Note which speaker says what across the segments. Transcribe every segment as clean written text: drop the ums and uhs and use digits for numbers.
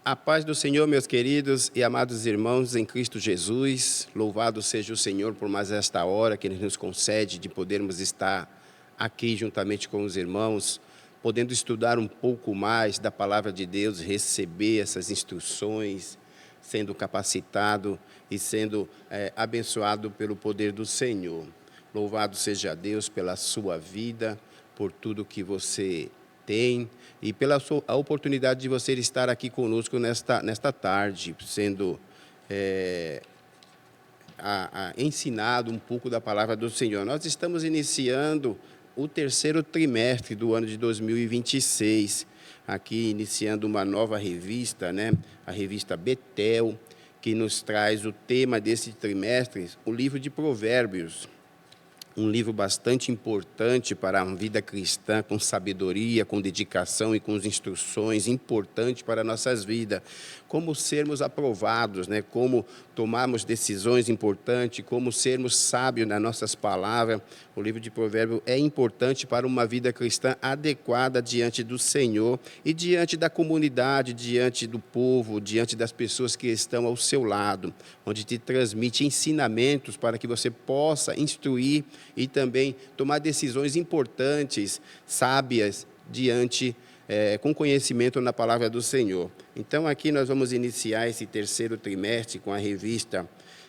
Speaker 1: A paz do Senhor, meus queridos e amados irmãos em Cristo Jesus. Louvado seja o Senhor por mais esta hora que Ele nos concede de podermos estar aqui juntamente com os irmãos, podendo estudar um pouco mais da palavra de Deus, receber essas instruções, sendo capacitado e sendo abençoado pelo poder do Senhor. Louvado seja Deus pela sua vida, por tudo que você tem e pela a oportunidade de você estar aqui conosco nesta tarde, sendo ensinado um pouco da palavra do Senhor. Nós estamos iniciando o terceiro trimestre do ano de 2026, aqui iniciando uma nova revista, né? A revista Betel, que nos traz o tema desse trimestre, o livro de Provérbios. Um livro bastante importante para a vida cristã, com sabedoria, com dedicação e com instruções importantes para nossas vidas. Como sermos aprovados, né? Como tomarmos decisões importantes, como sermos sábios nas nossas palavras. O livro de Provérbios é importante para uma vida cristã adequada diante do Senhor e diante da comunidade, diante do povo, diante das pessoas que estão ao seu lado, onde te transmite ensinamentos para que você possa instruir e também tomar decisões importantes, sábias, diante, com conhecimento na palavra do Senhor. Então, aqui nós vamos iniciar esse terceiro trimestre com a revista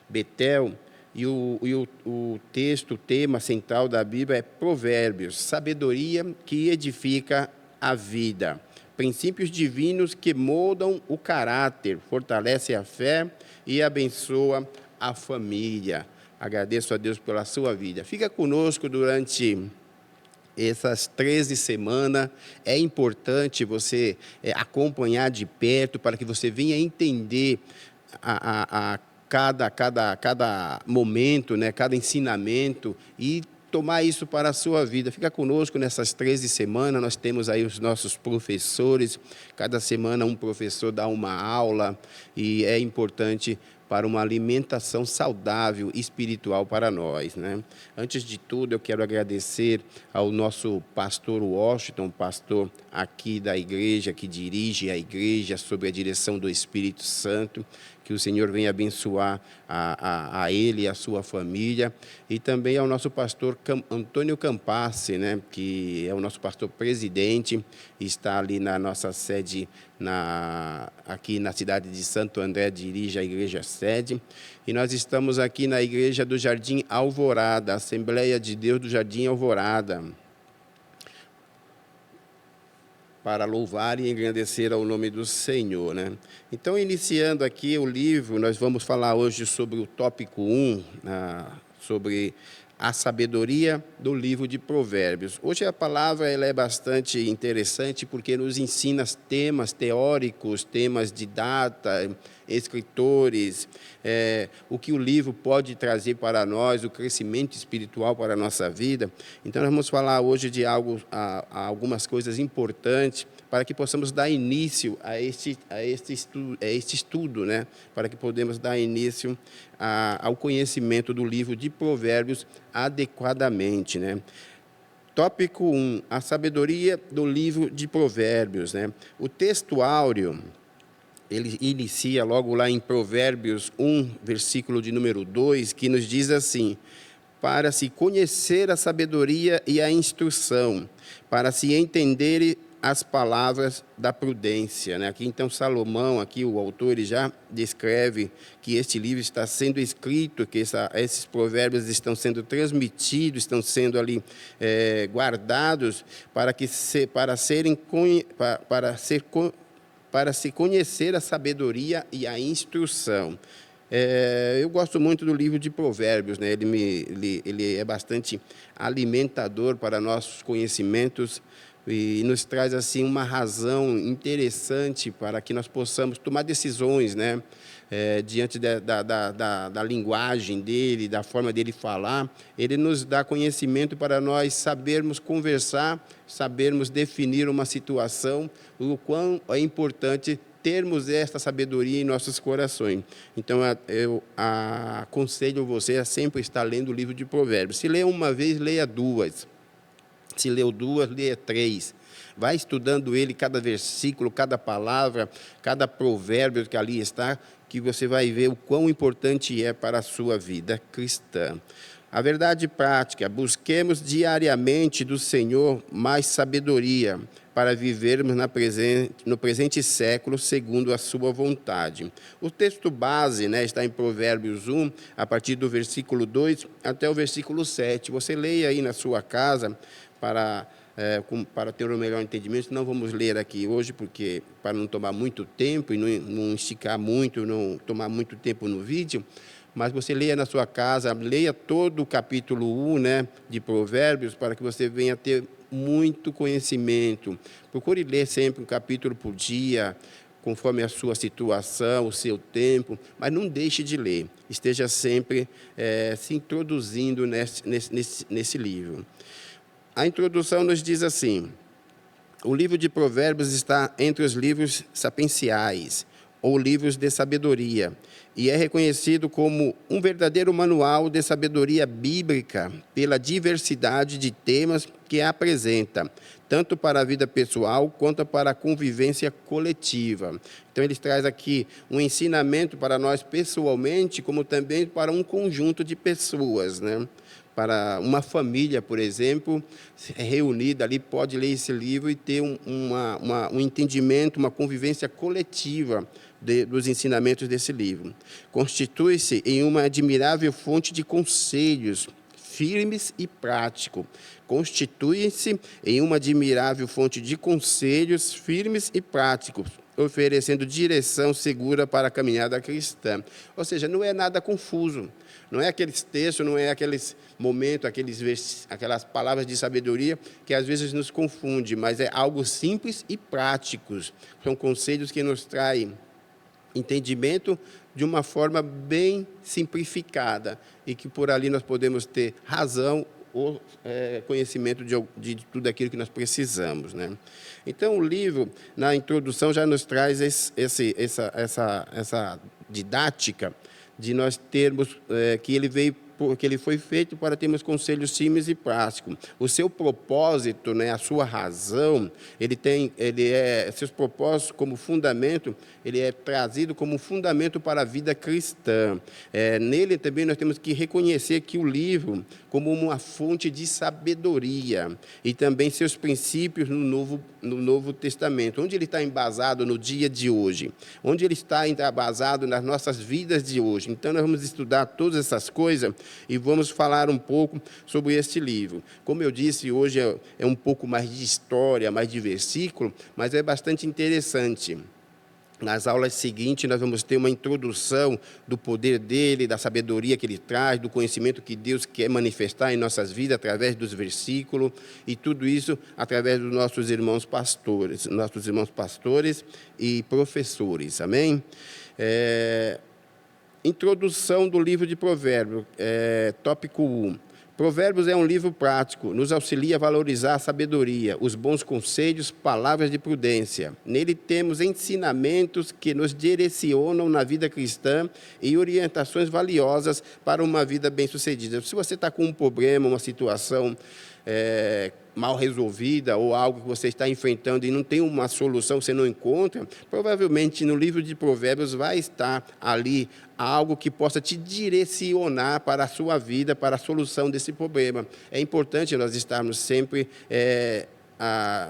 Speaker 1: Betel, e o texto, o tema central da Bíblia é Provérbios, sabedoria que edifica a vida. Princípios divinos que moldam o caráter, fortalecem a fé e abençoam a família. Agradeço a Deus pela sua vida. Fica conosco durante essas 13 semanas. É importante você acompanhar de perto para que você venha entender cada momento, né, cada ensinamento e tomar isso para a sua vida. Fica conosco nessas 13 semanas, nós temos aí os nossos professores, cada semana um professor dá uma aula e é importante para uma alimentação saudável e espiritual para nós, né? Antes de tudo, eu quero agradecer ao nosso pastor Washington, pastor aqui da igreja, que dirige a igreja sob a direção do Espírito Santo, que o Senhor venha abençoar a ele e a sua família, e também ao nosso pastor Antônio Campassi, né, que é o nosso pastor presidente, está ali na nossa sede, aqui na cidade de Santo André, dirige a igreja sede, e nós estamos aqui na igreja do Jardim Alvorada, Assembleia de Deus do Jardim Alvorada, para louvar e engrandecer ao nome do Senhor, né? Então, iniciando aqui o livro, nós vamos falar hoje sobre o tópico 1, sobre a sabedoria do livro de Provérbios. Hoje a palavra ela é bastante interessante porque nos ensina temas teóricos, temas de data, escritores, o que o livro pode trazer para nós, o crescimento espiritual para a nossa vida. Então, nós vamos falar hoje de algumas coisas importantes para que possamos dar início a este estudo, né? Para que podemos dar início ao conhecimento do livro de Provérbios adequadamente, né? Tópico 1, a sabedoria do livro de Provérbios, né? O texto áureo, ele inicia logo lá em Provérbios 1, versículo de número 2, que nos diz assim: para se conhecer a sabedoria e a instrução, para se entender as palavras da prudência, né? Aqui, então, Salomão, aqui o autor, ele já descreve que este livro está sendo escrito, que esses provérbios estão sendo transmitidos, estão sendo ali guardados para se conhecer a sabedoria e a instrução. Eu gosto muito do livro de Provérbios, né? Ele é bastante alimentador para nossos conhecimentos e nos traz assim uma razão interessante para que nós possamos tomar decisões, né? Diante da linguagem dele, da forma dele falar, ele nos dá conhecimento para nós sabermos conversar, sabermos definir uma situação, o quão é importante termos esta sabedoria em nossos corações. Então, eu aconselho você a sempre estar lendo o livro de Provérbios. Se lê uma vez, leia duas. Se leu duas, leia três. Vai estudando ele, cada versículo, cada palavra, cada provérbio que ali está, que você vai ver o quão importante é para a sua vida cristã. A verdade prática: busquemos diariamente do Senhor mais sabedoria para vivermos no presente século segundo a sua vontade. O texto base, né, está em Provérbios 1, a partir do versículo 2 até o versículo 7. Você leia aí na sua casa para ter um melhor entendimento. Não vamos ler aqui hoje, porque para não tomar muito tempo e não esticar muito, não tomar muito tempo no vídeo. Mas você leia na sua casa, leia todo o capítulo 1, né, de Provérbios, para que você venha ter muito conhecimento. Procure ler sempre um capítulo por dia, conforme a sua situação, o seu tempo, mas não deixe de ler. Esteja sempre se introduzindo nesse livro. A introdução nos diz assim: o livro de Provérbios está entre os livros sapienciais, ou livros de sabedoria, e é reconhecido como um verdadeiro manual de sabedoria bíblica pela diversidade de temas que apresenta, tanto para a vida pessoal quanto para a convivência coletiva. Então, ele traz aqui um ensinamento para nós pessoalmente, como também para um conjunto de pessoas, né? Para uma família, por exemplo, reunida ali, pode ler esse livro e ter um entendimento, uma convivência coletiva dos ensinamentos desse livro. Constitui-se em uma admirável fonte de conselhos firmes e práticos. Constitui-se em uma admirável fonte de conselhos firmes e práticos, oferecendo direção segura para a caminhada cristã. Ou seja, não é nada confuso. Não é aqueles textos, não é aqueles momentos, aquelas palavras de sabedoria que às vezes nos confunde, mas é algo simples e práticos. São conselhos que nos traem entendimento de uma forma bem simplificada e que por ali nós podemos ter razão ou conhecimento de tudo aquilo que nós precisamos, né? Então, o livro, na introdução, já nos traz essa didática de nós termos, que ele foi feito para termos conselhos simples e práticos. O seu propósito, né, a sua razão, seus propósitos como fundamento, ele é trazido como fundamento para a vida cristã. Nele também nós temos que reconhecer que o livro como uma fonte de sabedoria e também seus princípios no Novo Testamento. Onde ele está embasado no dia de hoje? Onde ele está embasado nas nossas vidas de hoje? Então, nós vamos estudar todas essas coisas e vamos falar um pouco sobre este livro. Como eu disse, hoje é um pouco mais de história, mais de versículo, mas é bastante interessante. Nas aulas seguintes, nós vamos ter uma introdução do poder dele, da sabedoria que ele traz, do conhecimento que Deus quer manifestar em nossas vidas através dos versículos, e tudo isso através dos nossos irmãos pastores e professores. Amém? Introdução do livro de Provérbios, tópico 1. Provérbios é um livro prático, nos auxilia a valorizar a sabedoria, os bons conselhos, palavras de prudência. Nele temos ensinamentos que nos direcionam na vida cristã e orientações valiosas para uma vida bem-sucedida. Se você está com um problema, uma situação mal resolvida ou algo que você está enfrentando e não tem uma solução, você não encontra, provavelmente no livro de Provérbios vai estar ali algo que possa te direcionar para a sua vida, para a solução desse problema. É importante nós estarmos sempre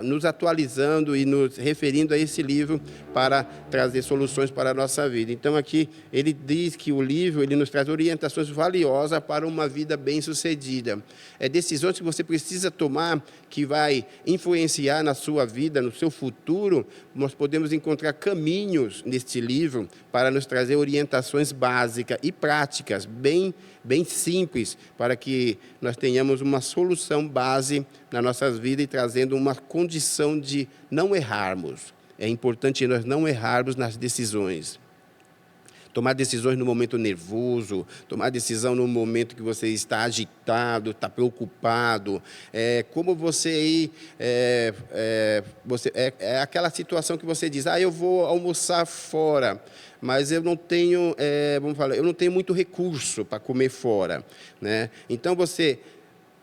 Speaker 1: nos atualizando e nos referindo a esse livro para trazer soluções para a nossa vida. Então, aqui, ele diz que o livro ele nos traz orientações valiosas para uma vida bem-sucedida. Decisões que você precisa tomar, que vai influenciar na sua vida, no seu futuro. Nós podemos encontrar caminhos neste livro para nos trazer orientações básicas e práticas, bem simples, para que nós tenhamos uma solução base nas nossas vidas e trazendo uma condição de não errarmos. É importante nós não errarmos nas decisões. Tomar decisões no momento nervoso, tomar decisão no momento que você está agitado, está preocupado. Como você é aquela situação que você diz, eu vou almoçar fora, mas eu não tenho, eu não tenho muito recurso para comer fora, né? Então, você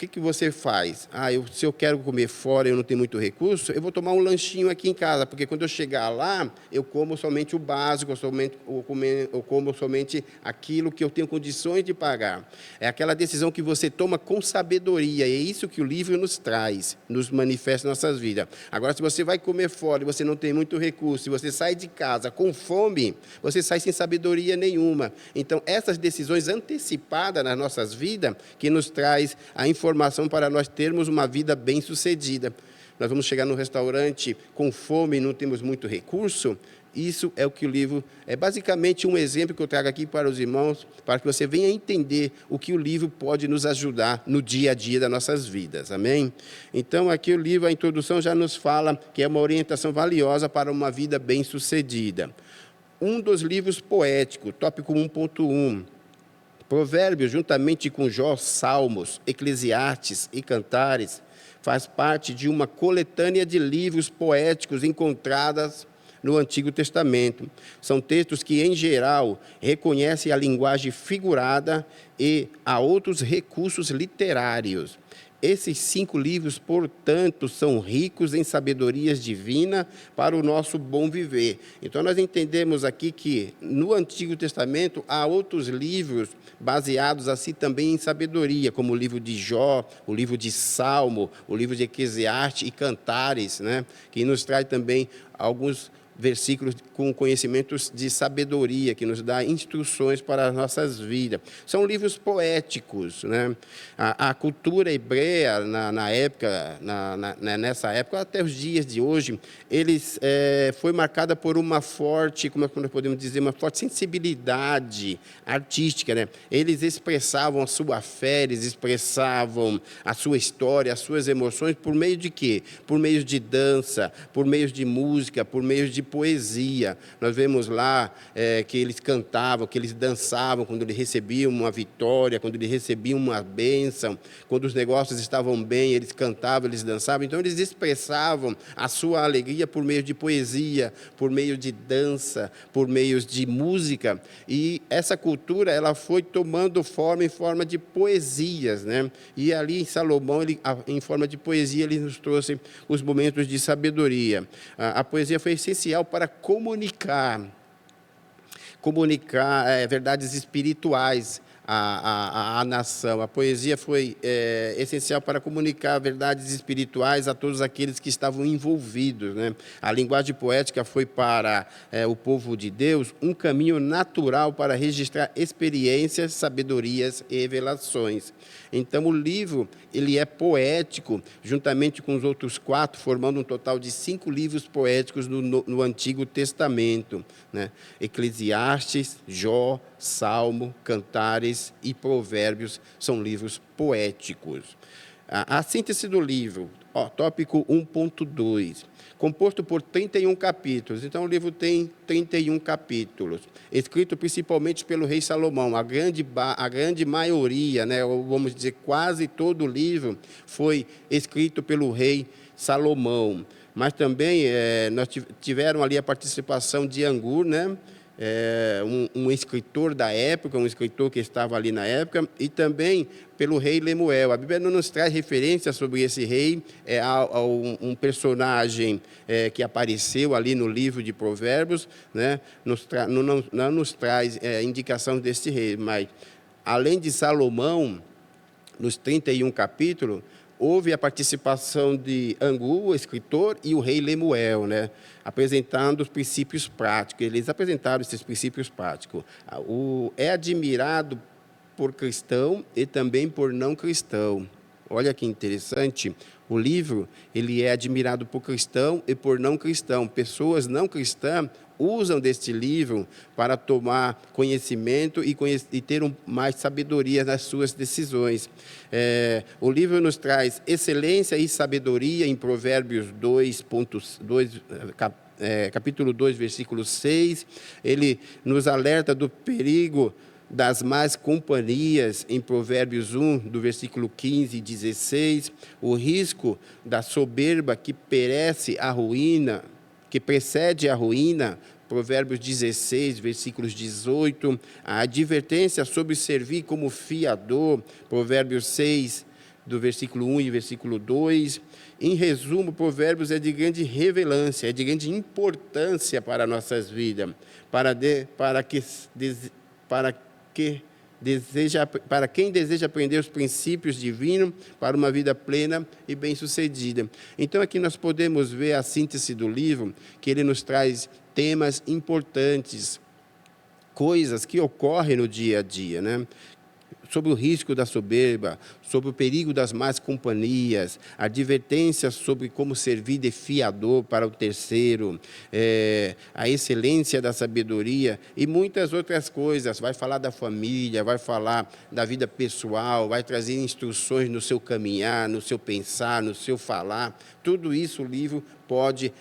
Speaker 1: que você faz? Se eu quero comer fora e eu não tenho muito recurso, eu vou tomar um lanchinho aqui em casa, porque quando eu chegar lá, eu como somente o básico, eu como somente aquilo que eu tenho condições de pagar. É aquela decisão que você toma com sabedoria, e é isso que o livro nos traz, nos manifesta em nossas vidas. Agora, se você vai comer fora e você não tem muito recurso, se você sai de casa com fome, você sai sem sabedoria nenhuma. Então, essas decisões antecipadas nas nossas vidas, que nos traz a informação para nós termos uma vida bem-sucedida. Nós vamos chegar no restaurante com fome e não temos muito recurso. Isso é o que o livro... É basicamente um exemplo que eu trago aqui para os irmãos, para que você venha entender o que o livro pode nos ajudar no dia a dia das nossas vidas. Amém? Então, aqui o livro, a introdução já nos fala que é uma orientação valiosa para uma vida bem-sucedida. Um dos livros poéticos, tópico 1.1, Provérbios, juntamente com Jó, Salmos, Eclesiastes e Cantares, faz parte de uma coletânea de livros poéticos encontradas no Antigo Testamento. São textos que, em geral, reconhecem a linguagem figurada e a outros recursos literários. Esses 5 livros, portanto, são ricos em sabedorias divina para o nosso bom viver. Então, nós entendemos aqui que, no Antigo Testamento, há outros livros baseados assim também em sabedoria, como o livro de Jó, o livro de Salmo, o livro de Eclesiastes e Cantares, né, que nos traz também alguns versículos com conhecimentos de sabedoria, que nos dá instruções para as nossas vidas. São livros poéticos, né? A cultura hebreia, nessa época, até os dias de hoje, foi marcada por uma forte, como nós podemos dizer, uma forte sensibilidade artística, né? Eles expressavam a sua fé, eles expressavam a sua história, as suas emoções, por meio de quê? Por meio de dança, por meio de música, por meio de poesia. Nós vemos lá que eles cantavam, que eles dançavam quando eles recebiam uma vitória, quando eles recebiam uma bênção, quando os negócios estavam bem, eles cantavam, eles dançavam. Então, eles expressavam a sua alegria por meio de poesia, por meio de dança, por meio de música. E essa cultura, ela foi tomando forma em forma de poesias, né? E ali em Salomão, em forma de poesia, ele nos trouxe os momentos de sabedoria. A poesia foi essencial para comunicar verdades espirituais à nação. A poesia foi essencial para comunicar verdades espirituais a todos aqueles que estavam envolvidos, né? A linguagem poética foi para o povo de Deus um caminho natural para registrar experiências, sabedorias e revelações. Então, o livro ele é poético, juntamente com os outros 4, formando um total de 5 livros poéticos no Antigo Testamento, né? Eclesiastes, Jó, Salmo, Cantares e Provérbios são livros poéticos. A síntese do livro, tópico 1.2, composto por 31 capítulos. Então, o livro tem 31 capítulos, escrito principalmente pelo rei Salomão. A grande maioria, né, ou vamos dizer, quase todo o livro foi escrito pelo rei Salomão. Mas também nós tiveram ali a participação de Angur, né? Um escritor da época, um escritor que estava ali na época, e também pelo rei Lemuel. A Bíblia não nos traz referência sobre esse rei, um personagem que apareceu ali no livro de Provérbios, né? Não nos traz indicação desse rei, mas além de Salomão, nos 31 capítulos, houve a participação de Angur, o escritor, e o rei Lemuel, né, apresentando os princípios práticos. Eles apresentaram esses princípios práticos. É admirado por cristão e também por não cristão. Olha que interessante. O livro ele é admirado por cristão e por não cristão. Pessoas não cristãs usam deste livro para tomar conhecimento e ter mais sabedoria nas suas decisões. O livro nos traz excelência e sabedoria em Provérbios 2.2, capítulo 2, versículo 6. Ele nos alerta do perigo das más companhias, em Provérbios 1, do versículo 15 e 16, o risco da soberba que precede a ruína, Provérbios 16, versículos 18, a advertência sobre servir como fiador, Provérbios 6, do versículo 1 e versículo 2. Em resumo, Provérbios é de grande relevância, é de grande importância para nossas vidas, para quem deseja aprender os princípios divinos para uma vida plena e bem-sucedida. Então, aqui nós podemos ver a síntese do livro, que ele nos traz temas importantes, coisas que ocorrem no dia a dia, né? Sobre o risco da soberba, sobre o perigo das más companhias, advertências sobre como servir de fiador para o terceiro, a excelência da sabedoria e muitas outras coisas. Vai falar da família, vai falar da vida pessoal, vai trazer instruções no seu caminhar, no seu pensar, no seu falar. Tudo isso o livro pode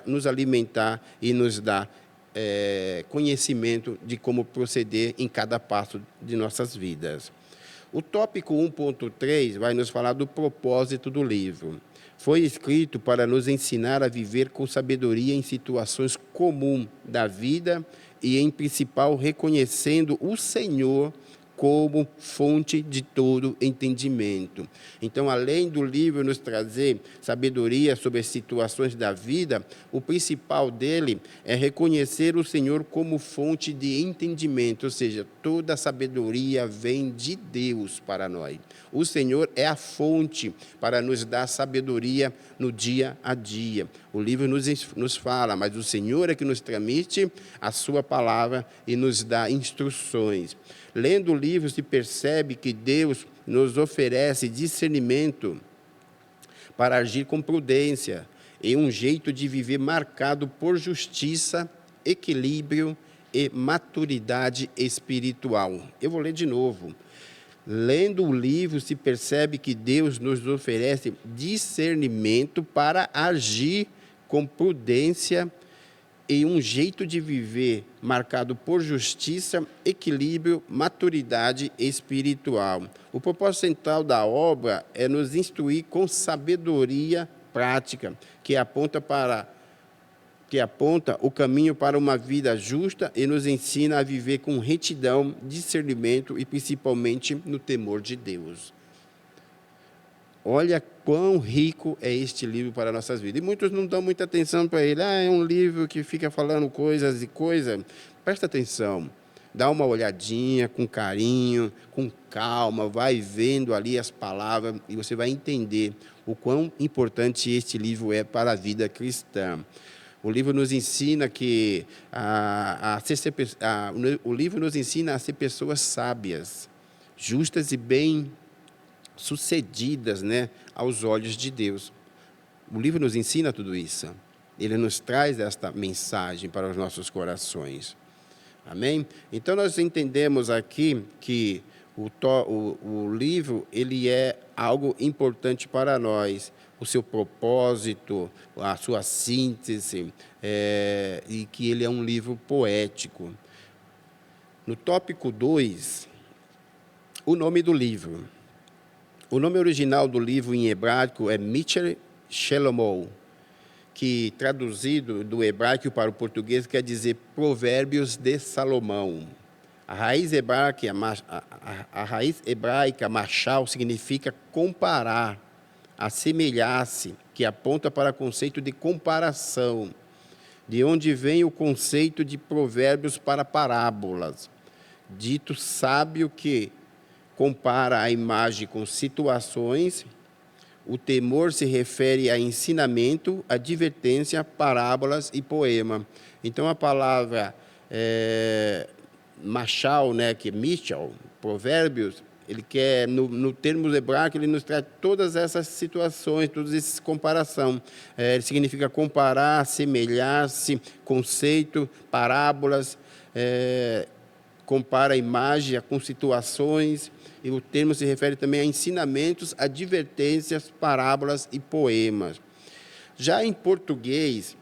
Speaker 1: nos alimentar e nos dar conhecimento de como proceder em cada passo de nossas vidas. O tópico 1.3 vai nos falar do propósito do livro. Foi escrito para nos ensinar a viver com sabedoria em situações comuns da vida e, em principal, reconhecendo o Senhor como fonte de todo entendimento. Então, além do livro nos trazer sabedoria sobre as situações da vida, o principal dele é reconhecer o Senhor como fonte de entendimento, ou seja, toda a sabedoria vem de Deus para nós. O Senhor é a fonte para nos dar sabedoria no dia a dia. O livro nos fala, mas o Senhor é que nos transmite a sua palavra e nos dá instruções. Lendo o livro, se percebe que Deus nos oferece discernimento para agir com prudência e um jeito de viver marcado por justiça, equilíbrio e maturidade espiritual. Eu vou ler de novo. Lendo o livro, se percebe que Deus nos oferece discernimento para agir com prudência e um jeito de viver marcado por justiça, equilíbrio, maturidade espiritual. O propósito central da obra é nos instruir com sabedoria prática, que aponta o caminho para uma vida justa e nos ensina a viver com retidão, discernimento e principalmente no temor de Deus. Olha quão rico é este livro para nossas vidas. E muitos não dão muita atenção para ele. É um livro que fica falando coisas e coisas. Presta atenção. Dá uma olhadinha com carinho, com calma. Vai vendo ali as palavras e você vai entender o quão importante este livro é para a vida cristã. O livro nos ensina o livro nos ensina a ser pessoas sábias, justas e bem-sucedidas, né, aos olhos de Deus. O livro nos ensina tudo isso. Ele nos traz esta mensagem para os nossos corações. Amém? Então, nós entendemos aqui que o livro ele é algo importante para nós. O seu propósito, a sua síntese, e que ele é um livro poético. No tópico 2, o nome do livro. O nome original do livro em hebraico é Michel Shelomou, que traduzido do hebraico para o português quer dizer Provérbios de Salomão. A raiz hebraica machal significa comparar, assemelhar-se, que aponta para o conceito de comparação, de onde vem o conceito de provérbios para parábolas. Dito sábio que compara a imagem com situações, o temor se refere a ensinamento, advertência, parábolas e poema. Então, a palavra machal, né, que é Michal, provérbios, ele quer, no termo hebraico, ele nos traz todas essas situações, todas essas comparações. Ele significa comparar, assemelhar-se, conceito, parábolas, compara a imagem com situações, e o termo se refere também a ensinamentos, advertências, parábolas e poemas. Já em português,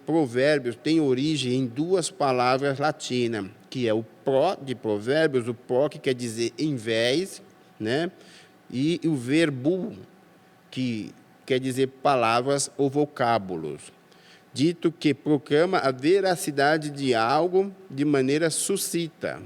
Speaker 1: provérbios tem origem em duas palavras latinas, que é o pró de provérbios, o pró que quer dizer em vez, né? E o verbo, que quer dizer palavras ou vocábulos. Dito que proclama a veracidade de algo de maneira sucinta,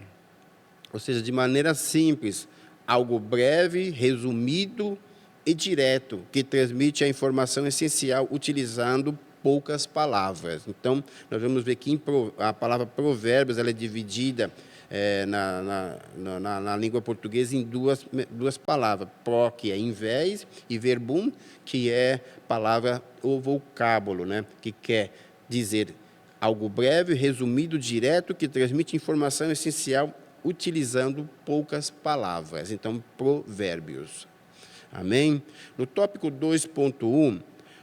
Speaker 1: ou seja, de maneira simples, algo breve, resumido e direto, que transmite a informação essencial utilizando poucas palavras. Então, nós vamos ver que a palavra provérbios ela é dividida na língua portuguesa em duas palavras. Pro, que é invés, e verbum, que é palavra ou vocábulo, né? Que quer dizer algo breve, resumido, direto, que transmite informação essencial utilizando poucas palavras. Então, provérbios. Amém? No tópico 2.1,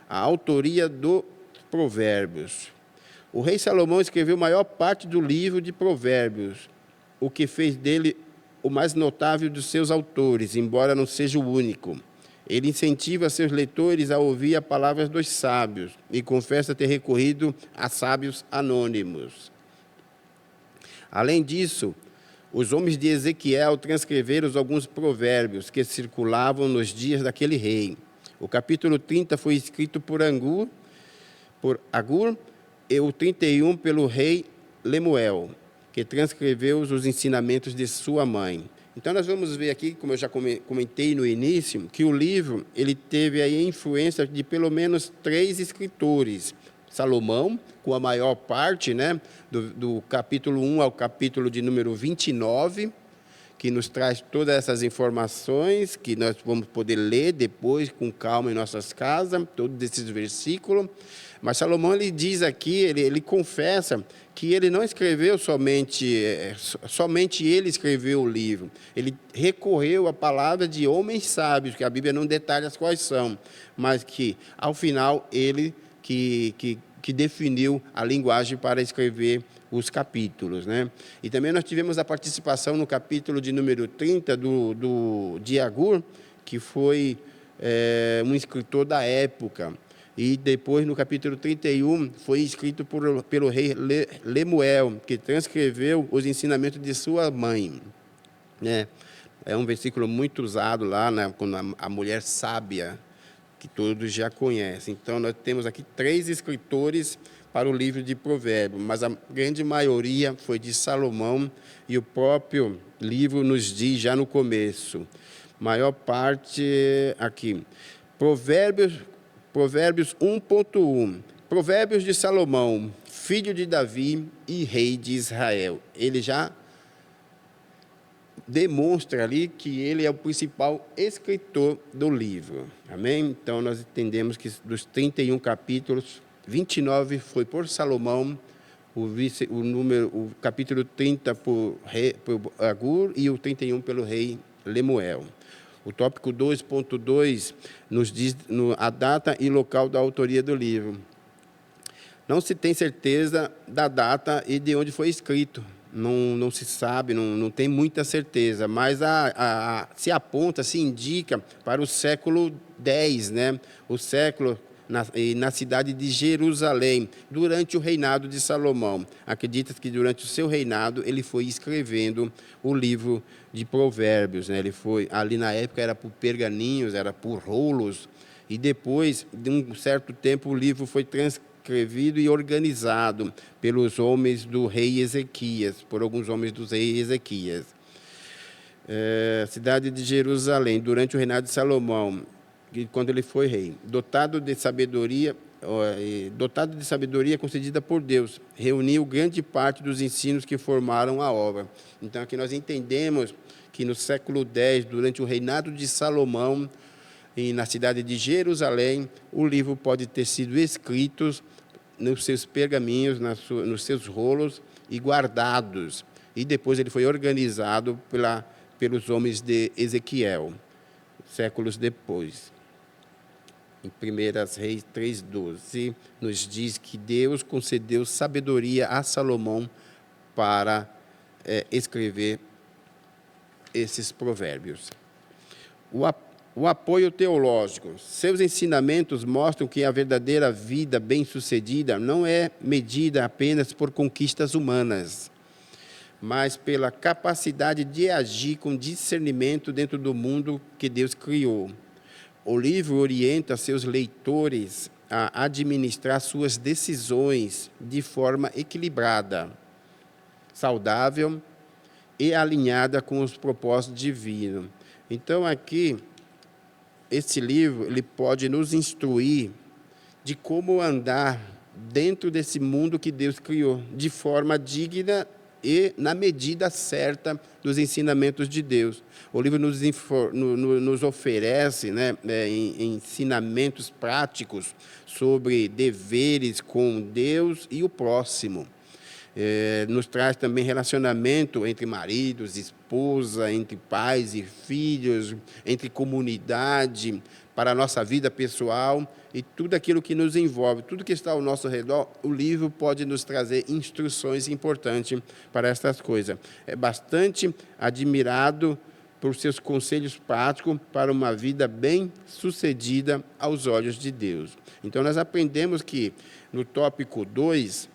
Speaker 1: a autoria dos provérbios. O rei Salomão escreveu a maior parte do livro de provérbios, o que fez dele o mais notável dos seus autores, embora não seja o único. Ele incentiva seus leitores a ouvir as palavras dos sábios e confessa ter recorrido a sábios anônimos. Além disso, os homens de Ezequiel transcreveram alguns provérbios que circulavam nos dias daquele rei. O capítulo 30 foi escrito por Agur e o 31 pelo rei Lemuel, que transcreveu os ensinamentos de sua mãe. Então, nós vamos ver aqui, como eu já comentei no início, que o livro ele teve a influência de pelo menos 3 escritores. Salomão, com a maior parte, né, do capítulo 1 ao capítulo de número 29, que nos traz todas essas informações, que nós vamos poder ler depois com calma em nossas casas, todos esses versículos. Mas Salomão, ele diz aqui, ele confessa que ele não escreveu somente ele escreveu o livro. Ele recorreu à palavra de homens sábios, que a Bíblia não detalha quais são, mas que, ao final, ele que definiu a linguagem para escrever os capítulos, né? E também nós tivemos a participação no capítulo de número 30 de Agur, que foi um escritor da época. E depois, no capítulo 31, foi escrito pelo rei Lemuel, que transcreveu os ensinamentos de sua mãe, né? É um versículo muito usado lá, né, quando a mulher sábia, que todos já conhecem. Então, nós temos aqui 3 escritores para o livro de Provérbios, mas a grande maioria foi de Salomão, e o próprio livro nos diz já no começo. Maior parte aqui. Provérbios 1.1. Provérbios de Salomão, filho de Davi e rei de Israel. Ele já demonstra ali que ele é o principal escritor do livro. Amém? Então, nós entendemos que dos 31 capítulos, 29 foi por Salomão, o capítulo 30 por Agur e o 31 pelo rei Lemuel. O tópico 2.2 nos diz a data e local da autoria do livro. Não se tem certeza da data e de onde foi escrito. Não se sabe, não tem muita certeza, mas se aponta, se indica para o século X, né? O século na cidade de Jerusalém, durante o reinado de Salomão. Acredita-se que durante o seu reinado ele foi escrevendo o livro de Provérbios, né? Ele foi, ali na época era por pergaminhos, era por rolos, e depois de um certo tempo o livro foi transcrevido e organizado pelos homens do rei Ezequias, por alguns homens do rei Ezequias. Cidade de Jerusalém, durante o reinado de Salomão, quando ele foi rei, dotado de sabedoria concedida por Deus, reuniu grande parte dos ensinos que formaram a obra. Então, aqui nós entendemos que no século X, durante o reinado de Salomão, e na cidade de Jerusalém, o livro pode ter sido escrito nos seus pergaminhos, nos seus rolos e guardados. E depois ele foi organizado pelos homens de Ezequiel, séculos depois. Em 1 Reis 3,12, nos diz que Deus concedeu sabedoria a Salomão para escrever esses provérbios. O apoio teológico. Seus ensinamentos mostram que a verdadeira vida bem-sucedida não é medida apenas por conquistas humanas, mas pela capacidade de agir com discernimento dentro do mundo que Deus criou. O livro orienta seus leitores a administrar suas decisões de forma equilibrada, saudável e alinhada com os propósitos divinos. Então, aqui, esse livro ele pode nos instruir de como andar dentro desse mundo que Deus criou, de forma digna e na medida certa dos ensinamentos de Deus. O livro nos oferece, né, ensinamentos práticos sobre deveres com Deus e o próximo. Nos traz também relacionamento entre maridos, esposa, entre pais e filhos, entre comunidade, para a nossa vida pessoal e tudo aquilo que nos envolve, tudo que está ao nosso redor. O livro pode nos trazer instruções importantes para essas coisas. É bastante admirado por seus conselhos práticos para uma vida bem-sucedida aos olhos de Deus. Então, nós aprendemos que, no tópico 2,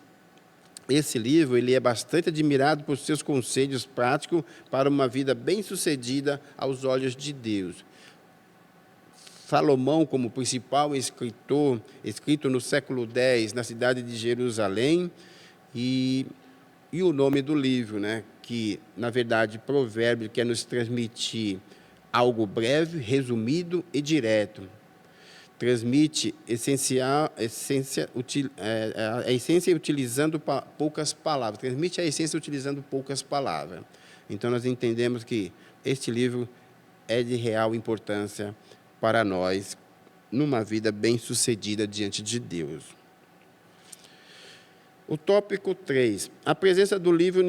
Speaker 1: esse livro ele é bastante admirado por seus conselhos práticos para uma vida bem-sucedida aos olhos de Deus. Salomão, como principal escritor, escrito no século X, na cidade de Jerusalém, e o nome do livro, né, que, na verdade, Provérbio quer nos transmitir algo breve, resumido e direto. Transmite a essência utilizando poucas palavras. Transmite a essência utilizando poucas palavras. Então, nós entendemos que este livro é de real importância para nós, numa vida bem-sucedida diante de Deus. O tópico 3, a presença do livro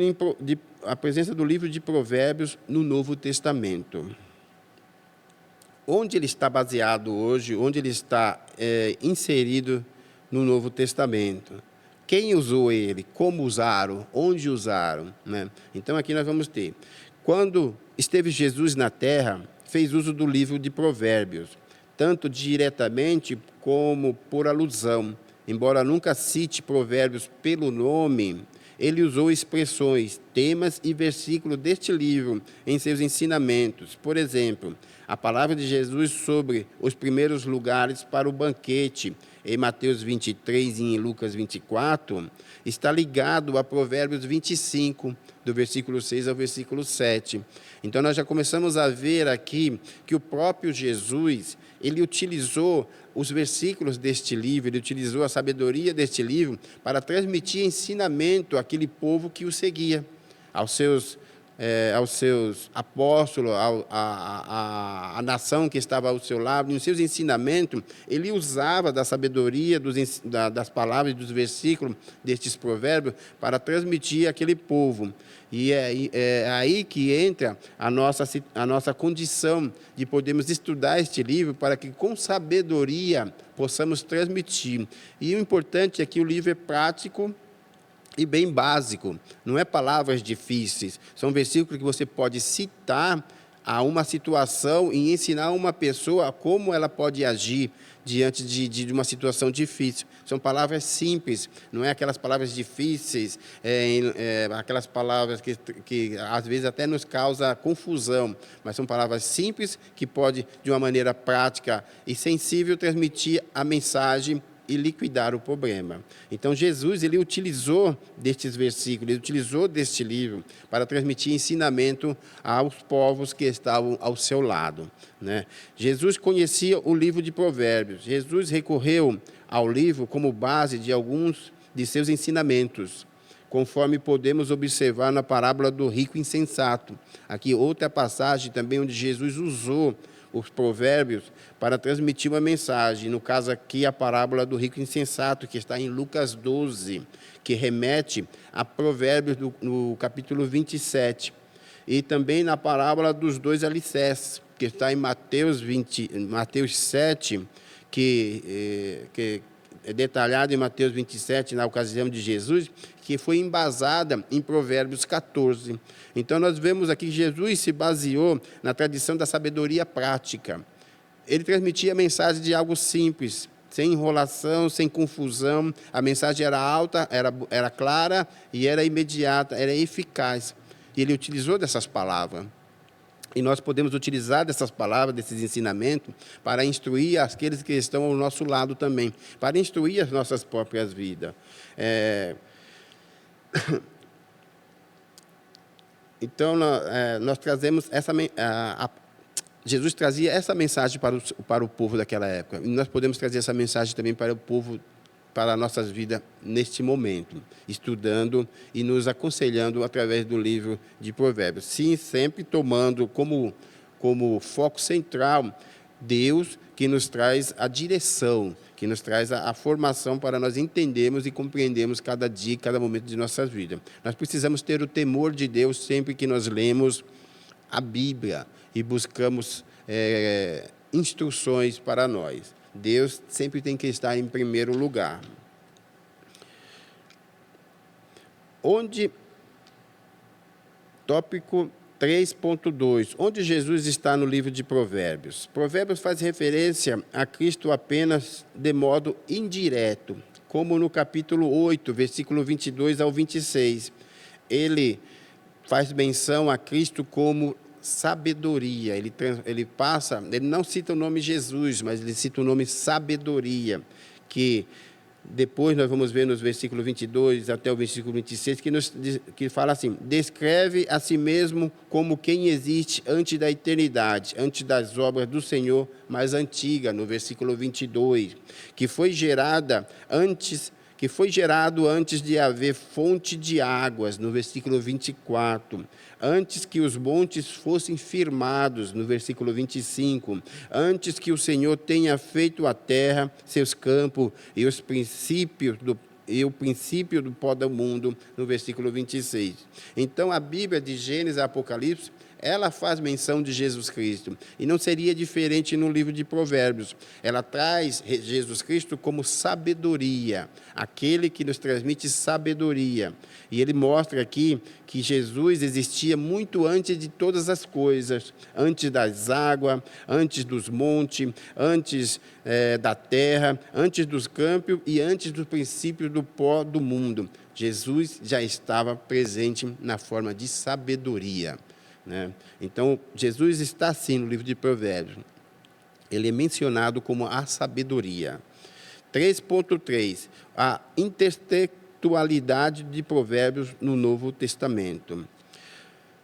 Speaker 1: de Provérbios no Novo Testamento. Onde ele está baseado hoje, onde ele está inserido no Novo Testamento. Quem usou ele, como usaram, onde usaram, né? Então, aqui nós vamos ter. Quando esteve Jesus na terra, fez uso do livro de Provérbios, tanto diretamente como por alusão. Embora nunca cite Provérbios pelo nome, ele usou expressões, temas e versículos deste livro em seus ensinamentos. Por exemplo, a palavra de Jesus sobre os primeiros lugares para o banquete, em Mateus 23 e em Lucas 24, está ligado a Provérbios 25, do versículo 6 ao versículo 7. Então, nós já começamos a ver aqui que o próprio Jesus, ele utilizou os versículos deste livro, ele utilizou a sabedoria deste livro para transmitir ensinamento àquele povo que o seguia, aos seus apóstolos, à nação que estava ao seu lado. Nos seus ensinamentos, ele usava da sabedoria, das palavras, dos versículos destes provérbios para transmitir àquele povo. E é aí que entra a nossa condição de podermos estudar este livro para que, com sabedoria, possamos transmitir. E o importante é que o livro é prático e bem básico, não é palavras difíceis, são versículos que você pode citar a uma situação e ensinar uma pessoa como ela pode agir diante de uma situação difícil. São palavras simples, não é aquelas palavras difíceis, aquelas palavras que às vezes até nos causa confusão, mas são palavras simples que pode, de uma maneira prática e sensível, transmitir a mensagem e liquidar o problema. Então, Jesus, ele utilizou destes versículos, ele utilizou deste livro para transmitir ensinamento aos povos que estavam ao seu lado, né? Jesus conhecia o livro de Provérbios. Jesus recorreu ao livro como base de alguns de seus ensinamentos, conforme podemos observar na parábola do rico insensato. Aqui, outra passagem também onde Jesus usou os provérbios para transmitir uma mensagem. No caso aqui, a parábola do rico insensato, que está em Lucas 12, que remete a Provérbios no capítulo 27. E também na parábola dos dois alicerces, que está em Mateus 7, que é detalhado em Mateus 27, na ocasião de Jesus, que foi embasada em Provérbios 14. Então, nós vemos aqui que Jesus se baseou na tradição da sabedoria prática. Ele transmitia a mensagem de algo simples, sem enrolação, sem confusão. A mensagem era alta, era clara e era imediata, era eficaz. E ele utilizou dessas palavras. E nós podemos utilizar dessas palavras, desses ensinamentos, para instruir aqueles que estão ao nosso lado também, para instruir as nossas próprias vidas. Então, nós trazemos Jesus trazia essa mensagem para o povo daquela época. E nós podemos trazer essa mensagem também para o povo, para as nossas vidas neste momento, estudando e nos aconselhando através do livro de Provérbios. Sim, sempre tomando como foco central Deus, que nos traz a direção, que nos traz a formação para nós entendermos e compreendermos cada dia, cada momento de nossas vidas. Nós precisamos ter o temor de Deus sempre que nós lemos a Bíblia e buscamos instruções para nós. Deus sempre tem que estar em primeiro lugar. Tópico 3.2, onde Jesus está no livro de Provérbios. Provérbios faz referência a Cristo apenas de modo indireto, como no capítulo 8, versículo 22 ao 26. Ele faz menção a Cristo como sabedoria. Ele não cita o nome Jesus, mas ele cita o nome sabedoria, que depois nós vamos ver nos versículos 22 até o versículo 26, que fala assim: descreve a si mesmo como quem existe antes da eternidade, antes das obras do Senhor mais antiga, no versículo 22, que foi gerado antes de haver fonte de águas, no versículo 24, antes que os montes fossem firmados, no versículo 25, antes que o Senhor tenha feito a terra, seus campos e o princípio do pó do mundo, no versículo 26. Então, a Bíblia de Gênesis a Apocalipse, ela faz menção de Jesus Cristo, e não seria diferente no livro de Provérbios. Ela traz Jesus Cristo como sabedoria, aquele que nos transmite sabedoria. E ele mostra aqui que Jesus existia muito antes de todas as coisas, antes das águas, antes dos montes, antes da terra, antes dos campos e antes do princípio do pó do mundo. Jesus já estava presente na forma de sabedoria. Então, Jesus está sim no livro de Provérbios. Ele é mencionado como a sabedoria. 3.3, a intertextualidade de Provérbios no Novo Testamento.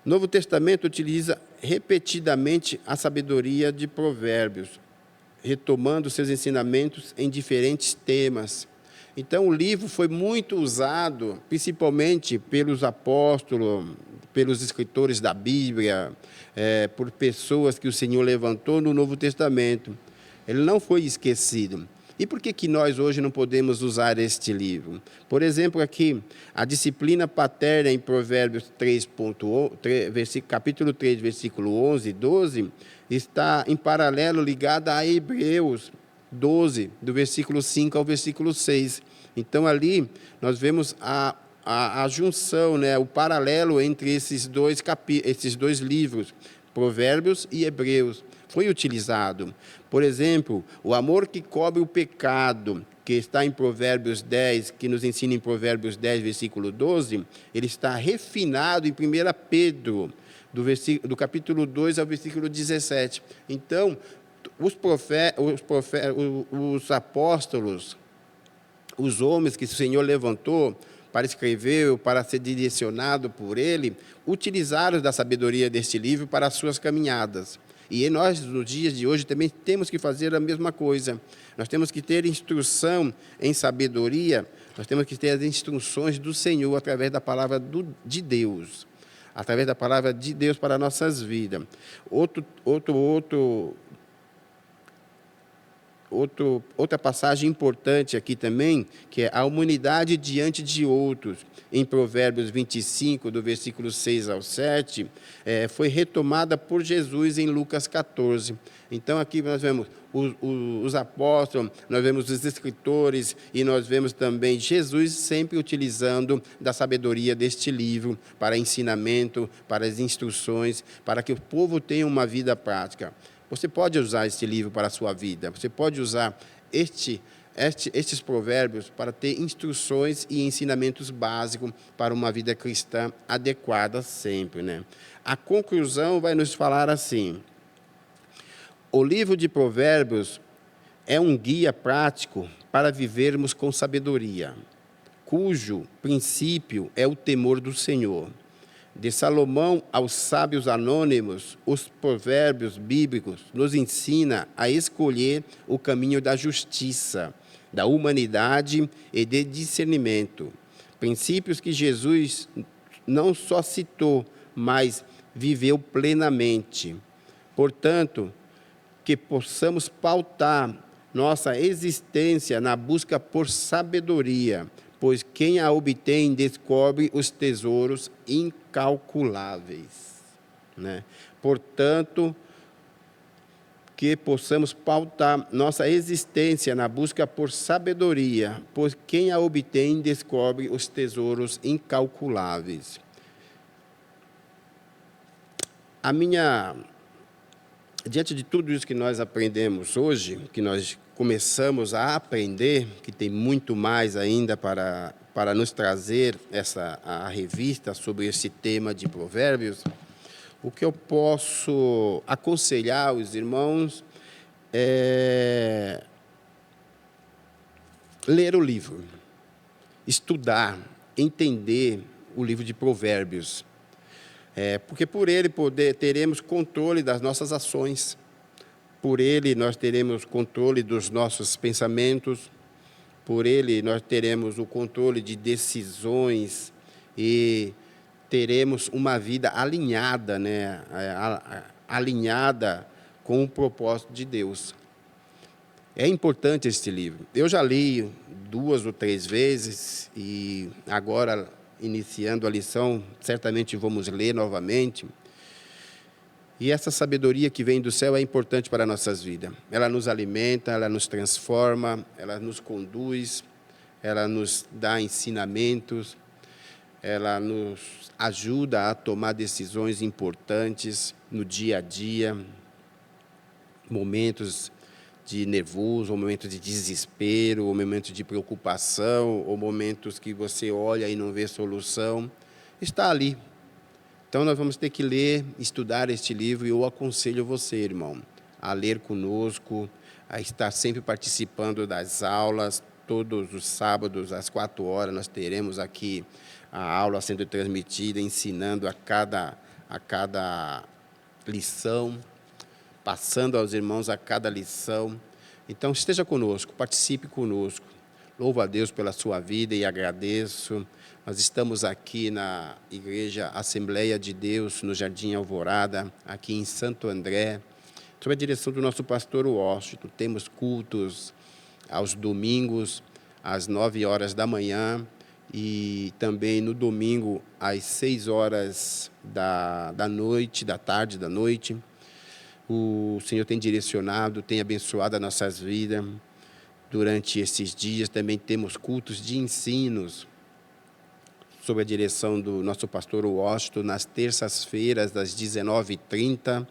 Speaker 1: O Novo Testamento utiliza repetidamente a sabedoria de Provérbios, retomando seus ensinamentos em diferentes temas. Então, o livro foi muito usado, principalmente pelos apóstolos, pelos escritores da Bíblia, por pessoas que o Senhor levantou no Novo Testamento. Ele não foi esquecido. E por que nós hoje não podemos usar este livro? Por exemplo, aqui, a disciplina paterna em Provérbios 3, capítulo 3, versículo 11 e 12, está em paralelo ligada a Hebreus 12, do versículo 5 ao versículo 6. Então, ali, nós vemos a junção, o paralelo entre esses dois livros, Provérbios e Hebreus, foi utilizado. Por exemplo, o amor que cobre o pecado, que está em Provérbios 10, que nos ensina em Provérbios 10, versículo 12, ele está refinado em 1 Pedro, do capítulo 2 ao versículo 17. Então, os apóstolos, os homens que o Senhor levantou para escrever, ou para ser direcionado por Ele, utilizaram da sabedoria deste livro para as suas caminhadas. E nós, nos dias de hoje, também temos que fazer a mesma coisa. Nós temos que ter instrução em sabedoria, nós temos que ter as instruções do Senhor através da palavra de Deus. Através da palavra de Deus para nossas vidas. Outra passagem importante aqui também, que é a humanidade diante de outros, em Provérbios 25, do versículo 6 ao 7, foi retomada por Jesus em Lucas 14. Então, aqui nós vemos os apóstolos, nós vemos os escritores, e nós vemos também Jesus sempre utilizando da sabedoria deste livro para ensinamento, para as instruções, para que o povo tenha uma vida prática. Você pode usar este livro para a sua vida, você pode usar estes provérbios para ter instruções e ensinamentos básicos para uma vida cristã adequada sempre. A conclusão vai nos falar assim: o livro de Provérbios é um guia prático para vivermos com sabedoria, cujo princípio é o temor do Senhor. De Salomão aos sábios anônimos, os provérbios bíblicos nos ensina a escolher o caminho da justiça, da humanidade e de discernimento. Princípios que Jesus não só citou, mas viveu plenamente. Portanto, que possamos pautar nossa existência na busca por sabedoria, pois quem a obtém descobre os tesouros incalculáveis, né? Portanto, que possamos pautar nossa existência na busca por sabedoria, pois quem a obtém descobre os tesouros incalculáveis. Diante de tudo isso que nós aprendemos hoje, que nós começamos a aprender, que tem muito mais ainda para nos trazer a revista sobre esse tema de provérbios, o que eu posso aconselhar os irmãos é ler o livro, estudar, entender o livro de provérbios. Porque por ele teremos controle das nossas ações, por ele nós teremos controle dos nossos pensamentos, por ele nós teremos o controle de decisões e teremos uma vida alinhada, né? Alinhada com o propósito de Deus. É importante este livro. Eu já li 2 ou 3 vezes e agora, iniciando a lição, certamente vamos ler novamente. E essa sabedoria que vem do céu é importante para nossas vidas. Ela nos alimenta, ela nos transforma, ela nos conduz, ela nos dá ensinamentos, ela nos ajuda a tomar decisões importantes no dia a dia, momentos de nervoso, ou momentos de desespero, ou momentos de preocupação, ou momentos que você olha e não vê solução, está ali. Então, nós vamos ter que ler, estudar este livro, e eu aconselho você, irmão, a ler conosco, a estar sempre participando das aulas. Todos os sábados, às 4 horas, nós teremos aqui a aula sendo transmitida, ensinando a cada lição, passando aos irmãos a cada lição. Então, esteja conosco, participe conosco. Louvo a Deus pela sua vida e agradeço. Nós estamos aqui na Igreja Assembleia de Deus, no Jardim Alvorada, aqui em Santo André, sob a direção do nosso pastor Washington. Temos cultos aos domingos, às 9 horas da manhã, e também no domingo, às 6 horas da tarde, da noite. O Senhor tem direcionado, tem abençoado as nossas vidas. Durante esses dias também temos cultos de ensinos, sob a direção do nosso pastor Washington, nas terças-feiras, das 19h30,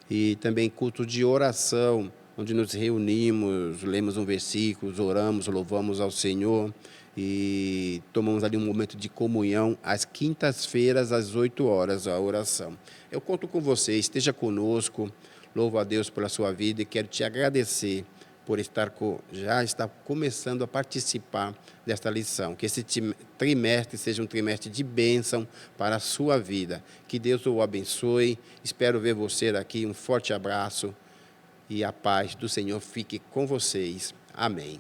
Speaker 1: e também culto de oração, onde nos reunimos, lemos um versículo, oramos, louvamos ao Senhor e tomamos ali um momento de comunhão às quintas-feiras, às 8 horas, a oração. Eu conto com você, esteja conosco, louvo a Deus pela sua vida e quero te agradecer por já estar começando a participar desta lição. Que esse trimestre seja um trimestre de bênção para a sua vida. Que Deus o abençoe. Espero ver você aqui. Um forte abraço e a paz do Senhor fique com vocês. Amém.